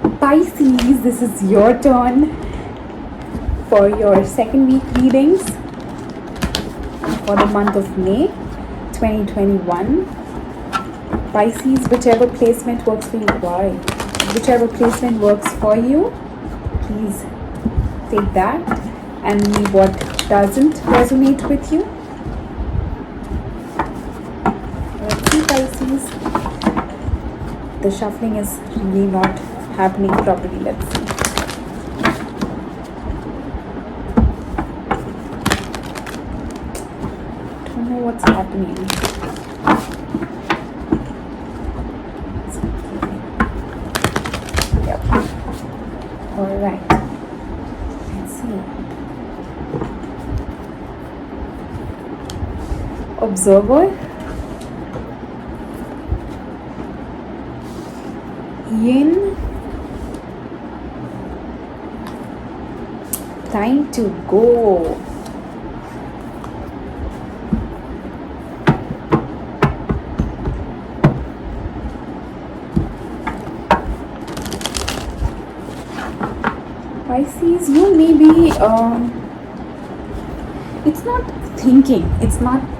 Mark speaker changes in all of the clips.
Speaker 1: Pisces, this is your turn for your second week readings for the month of May 2021. Pisces, whichever placement works for you. Why? Whichever placement works for you, please take that and leave what doesn't resonate with you. Let's see, Pisces. The shuffling is really not happening properly. Let's see. Don't know what's happening. Yep. All right. Let's see. Observer. Yin. Time to go. Pisces, you may be, it's not thinking,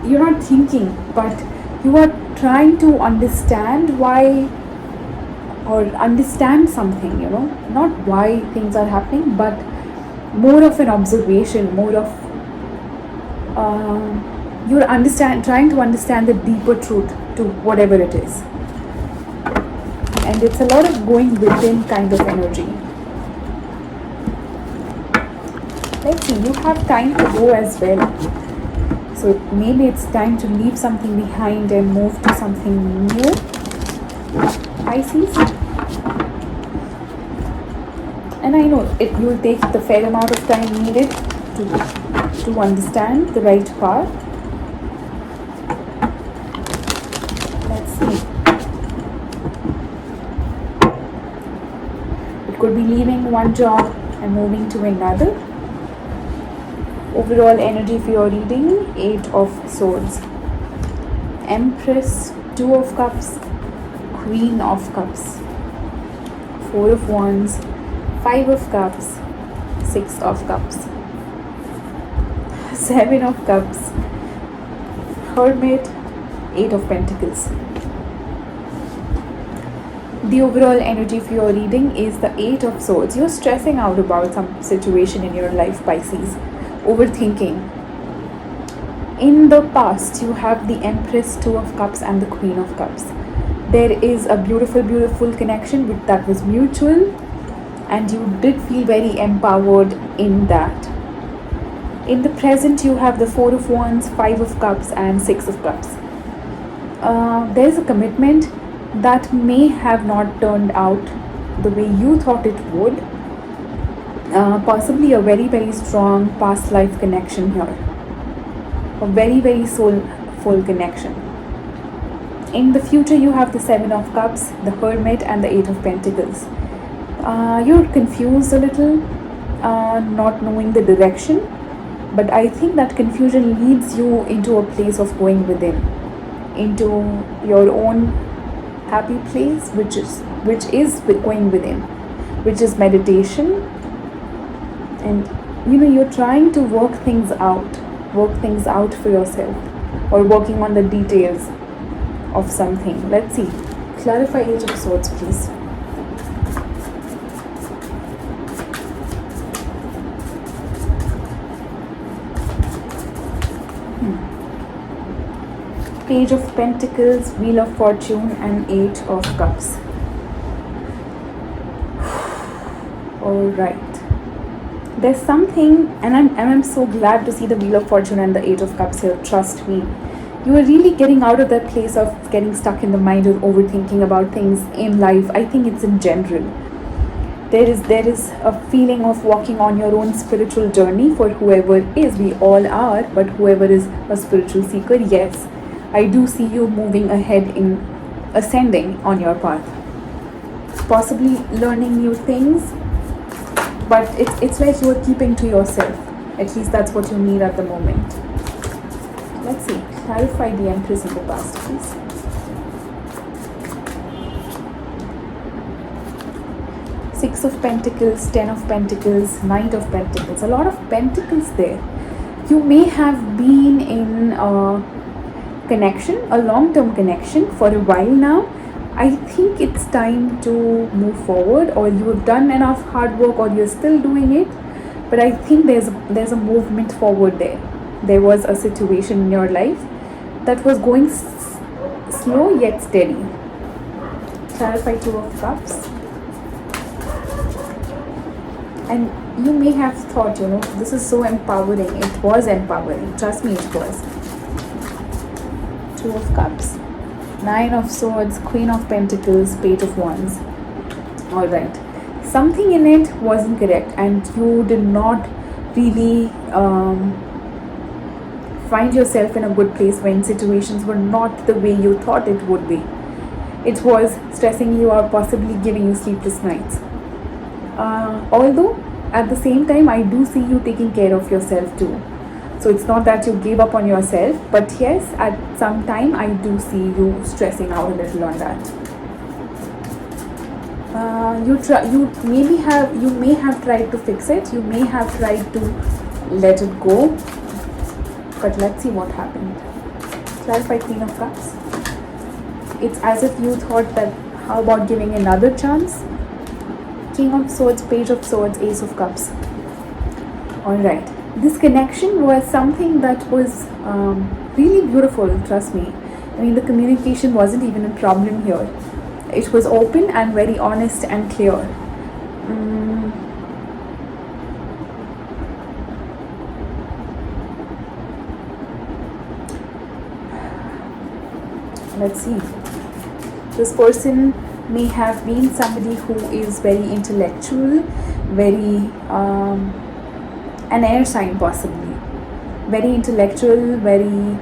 Speaker 1: you're not thinking, but you are trying to understand why, or understand something, not why things are happening, but more of an observation, more of, you're trying to understand the deeper truth to whatever it is. And it's a lot of going within kind of energy. Let's see, you have time to go as well. So maybe it's time to leave something behind and move to something new. Pisces. And I know you will take the fair amount of time needed to understand the right path. Let's see. It could be leaving one job and moving to another. Overall energy for your reading, 8 of Swords. Empress, 2 of Cups, Queen of Cups, 4 of Wands, 5 of Cups, 6 of Cups, 7 of Cups, Hermit, 8 of Pentacles. The overall energy for your reading is the 8 of Swords. You're stressing out about some situation in your life, Pisces. Overthinking. In the past, you have the Empress, 2 of Cups and the Queen of Cups. There is a beautiful connection that was mutual, and you did feel very empowered in that. In the present, you have the 4 of Wands, 5 of Cups and 6 of Cups. There is a commitment that may have not turned out the way you thought it would. Possibly a very strong past life connection here. A very soulful connection. In the future, you have the 7 of Cups, the Hermit and the 8 of Pentacles. You're confused a little, not knowing the direction, but I think that confusion leads you into a place of going within, into your own happy place, which is going within, which is meditation. And you're trying to work things out for yourself, or working on the details of something. Let's see. Clarify 8 of Swords, please. Page of Pentacles, Wheel of Fortune and 8 of Cups. Alright. There's something, and I'm so glad to see the Wheel of Fortune and the 8 of Cups here. Trust me. You are really getting out of that place of getting stuck in the mind or overthinking about things in life. I think it's in general. There is a feeling of walking on your own spiritual journey for whoever is. We all are, but whoever is a spiritual seeker, yes. I do see you moving ahead in ascending on your path. Possibly learning new things, but it's like you are keeping to yourself. At least that's what you need at the moment. Let's see. Clarify the Empress in the past, please. Six of Pentacles, Ten of Pentacles, Knight of Pentacles. A lot of pentacles there. You may have been in a connection, a long-term connection for a while now. I think it's time to move forward, or you've done enough hard work, or you're still doing it. But I think there's a movement forward there. There was a situation in your life that was going slow yet steady. Clarify Two of Cups. And you may have thought, this is so empowering. It was empowering. Trust me, it was. Two of Cups. Nine of Swords, Queen of Pentacles, Page of Wands. Alright. Something in it wasn't correct, and you did not really find yourself in a good place when situations were not the way you thought it would be. It was stressing you out, possibly giving you sleepless nights. Although at the same time, I do see you taking care of yourself too. So it's not that you gave up on yourself, but yes, at some time I do see you stressing out a little on that. You may have tried to fix it. You may have tried to let it go. But let's see what happened. Clarify Queen of Cups. It's as if you thought that, how about giving another chance? King of Swords, Page of Swords, Ace of Cups. Alright. This connection was something that was really beautiful, trust me. I mean, the communication wasn't even a problem here. It was open and very honest and clear. Let's see. This person may have been somebody who is very intellectual, very an air sign possibly, very intellectual, very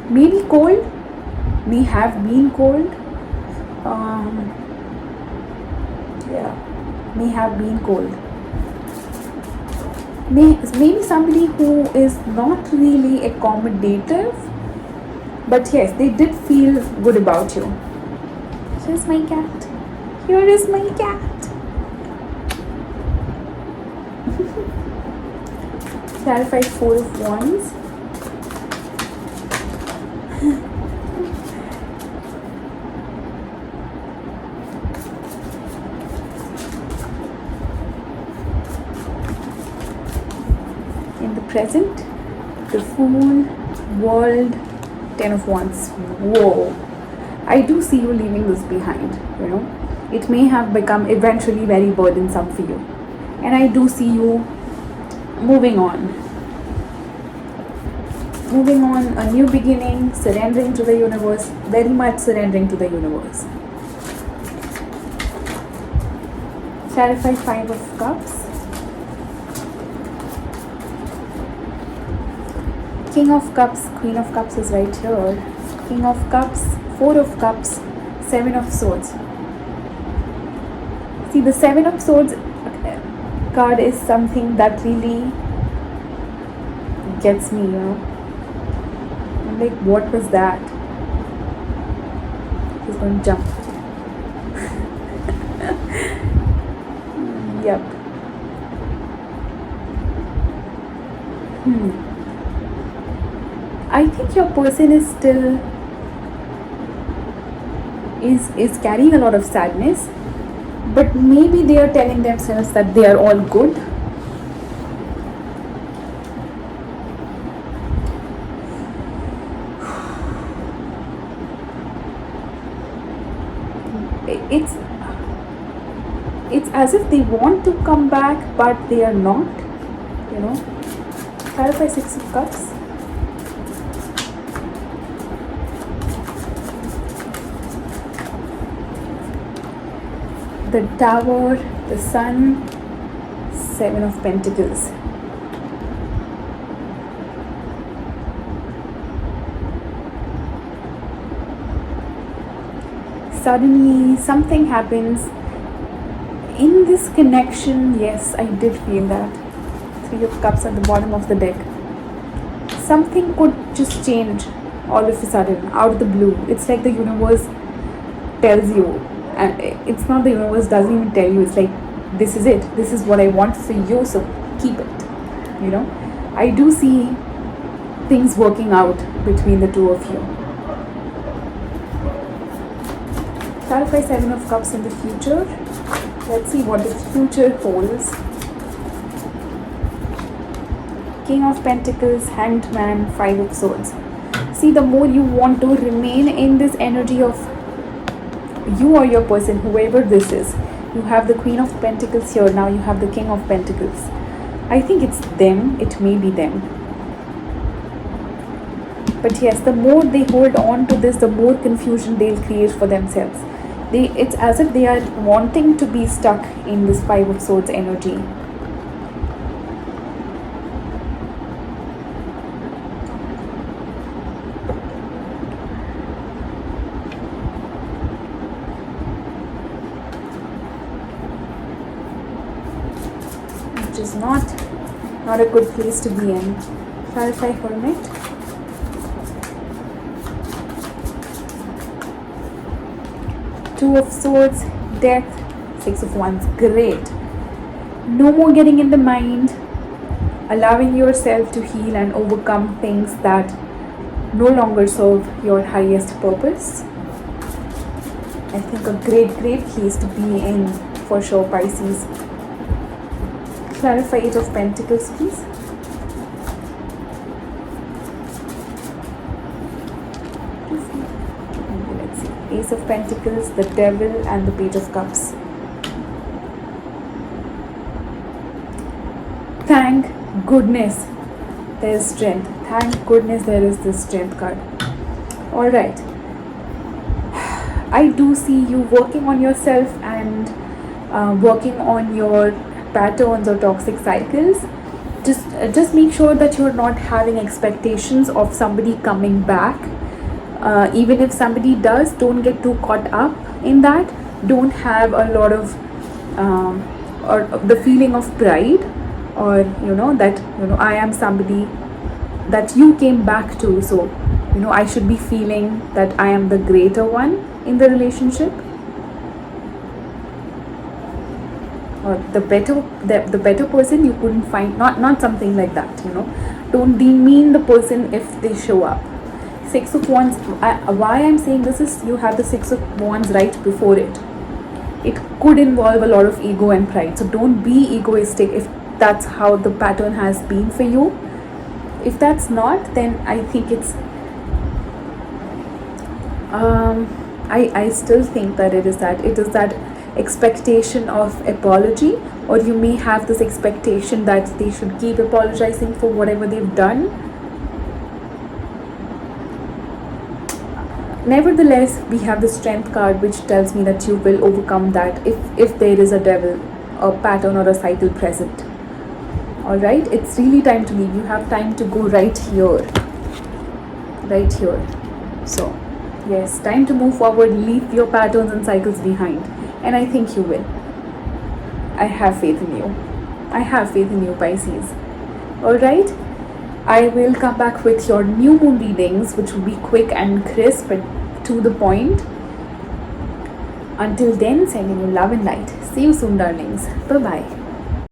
Speaker 1: maybe cold, may have been cold, may have been cold, maybe somebody who is not really accommodative, but yes, they did feel good about you. Here's my cat. Here is my cat. Clarify Four of Wands. In the present, the Fool, World, Ten of Wands. Whoa. I do see you leaving this behind, It may have become eventually very burdensome for you. And I do see you moving on, a new beginning, surrendering to the universe, very much surrendering to the universe. Clarify Five of Cups. King of Cups, Queen of Cups is right here. King of Cups, Four of Cups, Seven of Swords. See, the Seven of Swords card is something that really gets me, I'm like, what was that? He's going to jump. Yep. I think your person is still is carrying a lot of sadness, but maybe they are telling themselves that they are all good. It's as if they want to come back, but they are not, Clarify Six of Cups. The Tower, the Sun, Seven of Pentacles. Suddenly something happens in this connection. Yes, I did feel that. Three of Cups at the bottom of the deck. Something could just change all of a sudden, out of the blue. It's like the universe tells you, it's not the universe doesn't even tell you. It's like, this is it, this is what I want for you, so keep it. You know, I do see things working out between the two of you. Clarify Seven of Cups in the future. Let's see what the future holds. King of Pentacles, Hanged Man, Five of Swords. See, the more you want to remain in this energy of you or your person, whoever this is. You have the Queen of Pentacles here, now you have the King of Pentacles. I think it's them, it may be them. But yes, the more they hold on to this, the more confusion they'll create for themselves. It's as if they are wanting to be stuck in this Five of Swords energy. Which is not a good place to be in. Clarify Hermit. Two of Swords, Death, Six of Wands. Great. No more getting in the mind, allowing yourself to heal and overcome things that no longer serve your highest purpose. I think a great place to be in for sure, Pisces. Clarify Eight of Pentacles, please. Let's see. Ace of Pentacles, the Devil, and the Page of Cups. Thank goodness there is strength. Thank goodness there is this strength card. Alright. I do see you working on yourself and working on your patterns or toxic cycles. Just make sure that you're not having expectations of somebody coming back. Even if somebody does, don't get too caught up in that. Don't have a lot of or the feeling of pride, or that I am somebody that you came back to, so I should be feeling that I am the greater one in the relationship, or the better person you couldn't find. Not something like that. Don't demean the person if they show up. Six of Wands. Why I'm saying this is you have the Six of Wands right before it. It could involve a lot of ego and pride. So don't be egoistic if that's how the pattern has been for you. If that's not, then I think it's I still think that it is that expectation of apology, or you may have this expectation that they should keep apologizing for whatever they've done. Nevertheless, we have the Strength card, which tells me that you will overcome that if there is a devil, a pattern, or a cycle present. Alright, it's really time to leave. You have time to go right here. So yes, time to move forward. Leave your patterns and cycles behind, and I think you will. I have faith in you. Pisces. Alright, I will come back with your new moon readings, which will be quick and crisp and to the point. Until then, sending you love and light. See you soon, darlings. Bye bye.